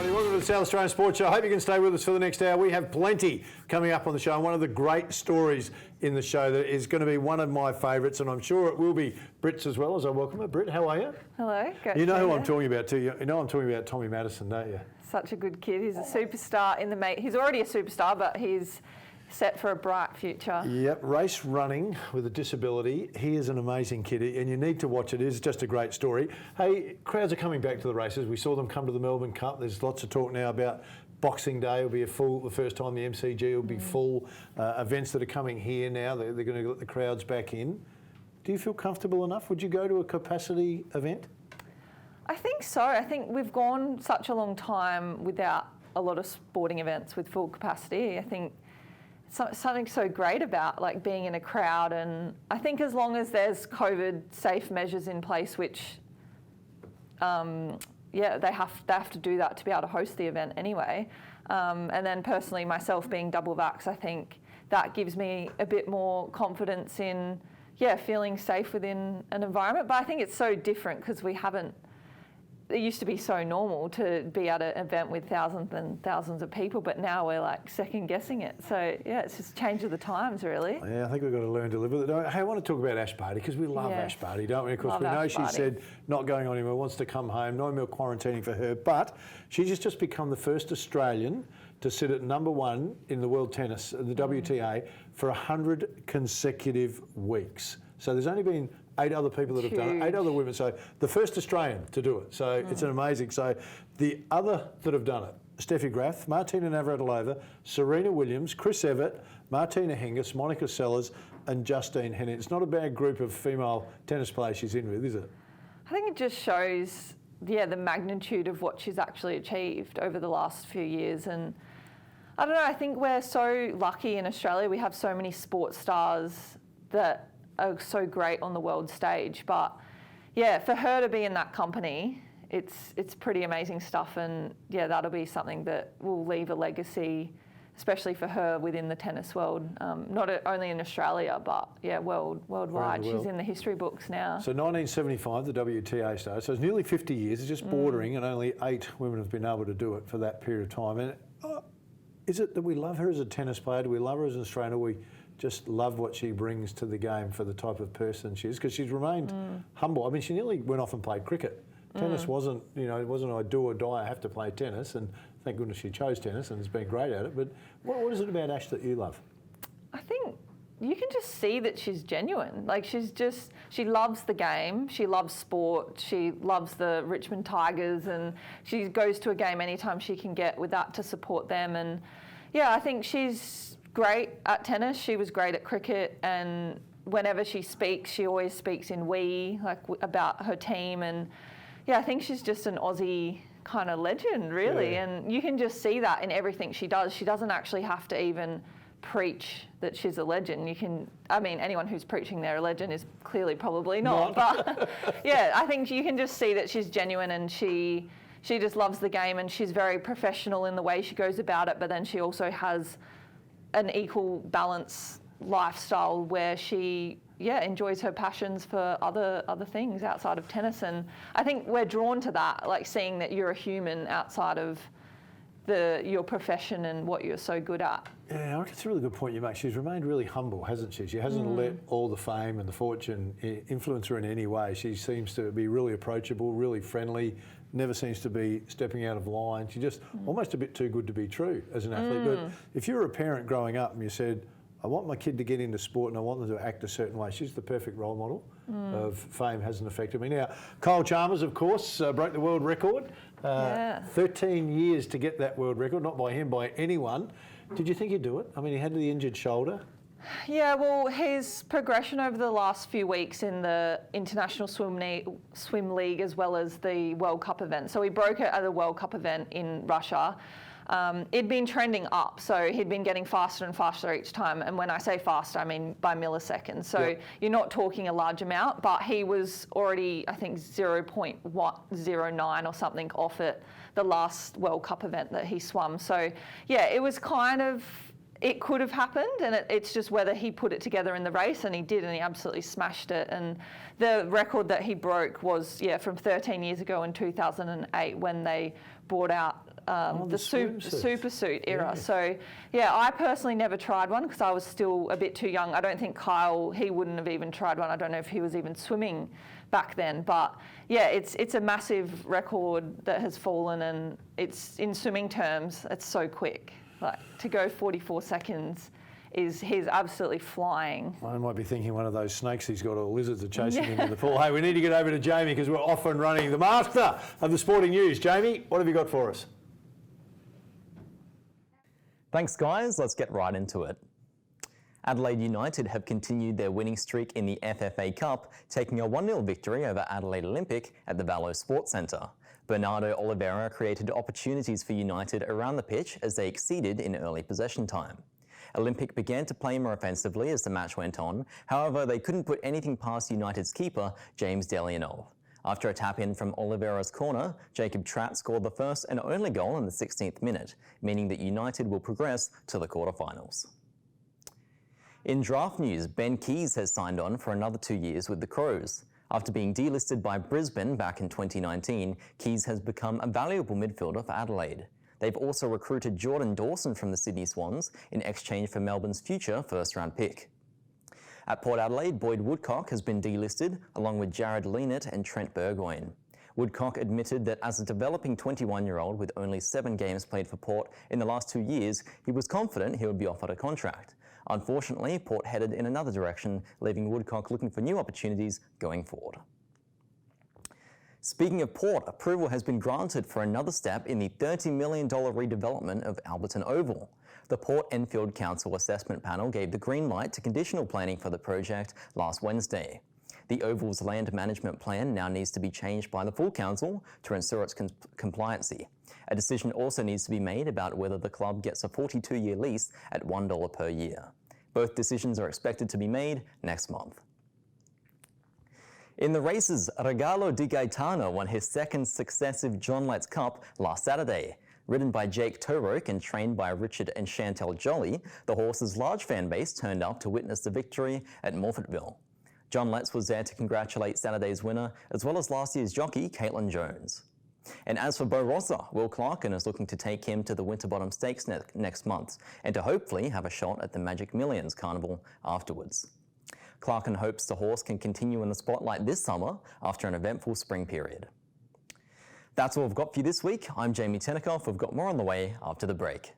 everybody. Welcome to the South Australian Sports Show. I hope you can stay with us for the next hour. We have plenty coming up on the show. And one of the great stories in the show that is going to be one of my favourites, and I'm sure it will be Brit's as well, as I welcome her. Brit, how are you? Hello. Great. You know who I'm talking about too. You know I'm talking about Tommy Madison, don't you? Such a good kid. He's a superstar in the He's already a superstar, but he's set for a bright future. Yep, race running with a disability. He is an amazing kid, and you need to watch it. It is just a great story. Hey, crowds are coming back to the races. We saw them come to the Melbourne Cup. There's lots of talk now about Boxing Day will be the first time the MCG will be full. Events that are coming here now, they're going to let the crowds back in. Do you feel comfortable enough? Would you go to a capacity event? I think so. I think we've gone such a long time without a lot of sporting events with full capacity. I think something so great about like being in a crowd, and I think as long as there's COVID safe measures in place, which they have to do that to be able to host the event anyway. And then personally, myself being double vax, I think that gives me a bit more confidence in feeling safe within an environment. But I think it's so different because it used to be so normal to be at an event with thousands and thousands of people, but now we're like second guessing it. So it's just change of the times, really. Yeah, I think we've got to learn to live with it. Hey, I want to talk about Ash Barty because we love Ash Barty, don't we? Of course, we know she said not going on anywhere, wants to come home, no more quarantining for her, but she's just become the first Australian to sit at number one in the world tennis, the WTA, for 100 consecutive weeks. So there's only been 8 other people that have done it, 8 other women. So the first Australian to do it. So it's an amazing. So the other that have done it, Steffi Graf, Martina Navratilova, Serena Williams, Chris Evert, Martina Hingis, Monica Seles and Justine Henin. It's not a bad group of female tennis players she's in with, is it? I think it just shows, the magnitude of what she's actually achieved over the last few years. And I don't know, I think we're so lucky in Australia. We have so many sports stars that are so great on the world stage, but for her to be in that company, it's pretty amazing stuff, and that'll be something that will leave a legacy, especially for her within the tennis world, not only in Australia but worldwide. She's in the history books now. So 1975 the WTA started, so it's nearly 50 years. It's just bordering, and only 8 women have been able to do it for that period of time. And is it that we love her as a tennis player? Do we love her as an Australian? Or we just love what she brings to the game for the type of person she is? Because she's remained humble. I mean, she nearly went off and played cricket. Tennis wasn't, it wasn't I do or die, I have to play tennis, and thank goodness she chose tennis and has been great at it. But what is it about Ash that you love? I think you can just see that she's genuine. Like she loves the game, she loves sport, she loves the Richmond Tigers, and she goes to a game anytime she can get with that to support them. And I think she's great at tennis. She was great at cricket, and whenever she speaks, she always speaks in we, like about her team. And I think she's just an Aussie kind of legend, really. And you can just see that in everything she does. She doesn't actually have to even preach that she's a legend. Anyone who's preaching they're a legend is clearly probably not. But I think you can just see that she's genuine, and she just loves the game, and she's very professional in the way she goes about it. But then she also has an equal balance lifestyle where she enjoys her passions for other things outside of tennis. And I think we're drawn to that, like seeing that you're a human outside of your profession and what you're so good at. Yeah, I think it's a really good point you make. She's remained really humble, hasn't she? She hasn't let all the fame and the fortune influence her in any way. She seems to be really approachable, really friendly, never seems to be stepping out of line. She's just almost a bit too good to be true as an athlete. But if you're a parent growing up and you said, I want my kid to get into sport and I want them to act a certain way, she's the perfect role model of fame. Hasn't affected me. Now, Kyle Chalmers, of course, broke the world record. 13 years to get that world record, not by him, by anyone. Did you think he'd do it? I mean, he had the injured shoulder. Yeah, well, his progression over the last few weeks in the International Swim League as well as the World Cup event. So he broke it at a World Cup event in Russia. It'd been trending up, so he'd been getting faster and faster each time. And when I say faster, I mean by milliseconds. So you're not talking a large amount, but he was already, I think, 0.09 or something off at the last World Cup event that he swam. So, it was kind of, it could have happened, and it's just whether he put it together in the race, and he did, and he absolutely smashed it. And the record that he broke was, from 13 years ago in 2008 when they brought out the super suit era. Yeah. So, yeah, I personally never tried one because I was still a bit too young. I don't think Kyle, he wouldn't have even tried one. I don't know if he was even swimming back then. But, yeah, it's a massive record that has fallen, and it's, in swimming terms, it's so quick. Like, to go 44 seconds he's absolutely flying. I might be thinking one of those snakes he's got, or lizards are chasing him in the pool. Hey, we need to get over to Jamie because we're off and running. The master of the sporting news. Jamie, what have you got for us? Thanks, guys. Let's get right into it. Adelaide United have continued their winning streak in the FFA Cup, taking a 1-0 victory over Adelaide Olympic at the Vallo Sports Centre. Bernardo Oliveira created opportunities for United around the pitch as they exceeded in early possession time. Olympic began to play more offensively as the match went on. However, they couldn't put anything past United's keeper, James Delianov. After a tap-in from Oliveira's corner, Jacob Tratt scored the first and only goal in the 16th minute, meaning that United will progress to the quarterfinals. In draft news, Ben Keays has signed on for another 2 years with the Crows. After being delisted by Brisbane back in 2019, Keays has become a valuable midfielder for Adelaide. They've also recruited Jordan Dawson from the Sydney Swans in exchange for Melbourne's future first-round pick. At Port Adelaide, Boyd Woodcock has been delisted, along with Jared Leanett and Trent Burgoyne. Woodcock admitted that as a developing 21-year-old with only 7 games played for Port in the last 2 years, he was confident he would be offered a contract. Unfortunately, Port headed in another direction, leaving Woodcock looking for new opportunities going forward. Speaking of Port, approval has been granted for another step in the $30 million redevelopment of Alberton Oval. The Port Enfield Council Assessment Panel gave the green light to conditional planning for the project last Wednesday. The Oval's land management plan now needs to be changed by the full council to ensure its compliancy. A decision also needs to be made about whether the club gets a 42-year lease at $1 per year. Both decisions are expected to be made next month. In the races, Regalo di Gaetano won his second successive John Letts Cup last Saturday. Ridden by Jake Toroke and trained by Richard and Chantel Jolly, the horse's large fan base turned up to witness the victory at Morphettville. John Letts was there to congratulate Saturday's winner, as well as last year's jockey, Caitlin Jones. And as for Beau Rosser, Will Clarkin is looking to take him to the Winterbottom Stakes next month, and to hopefully have a shot at the Magic Millions Carnival afterwards. Clarkin hopes the horse can continue in the spotlight this summer after an eventful spring period. That's all I've got for you this week. I'm Jamie Tenikoff. We've got more on the way after the break.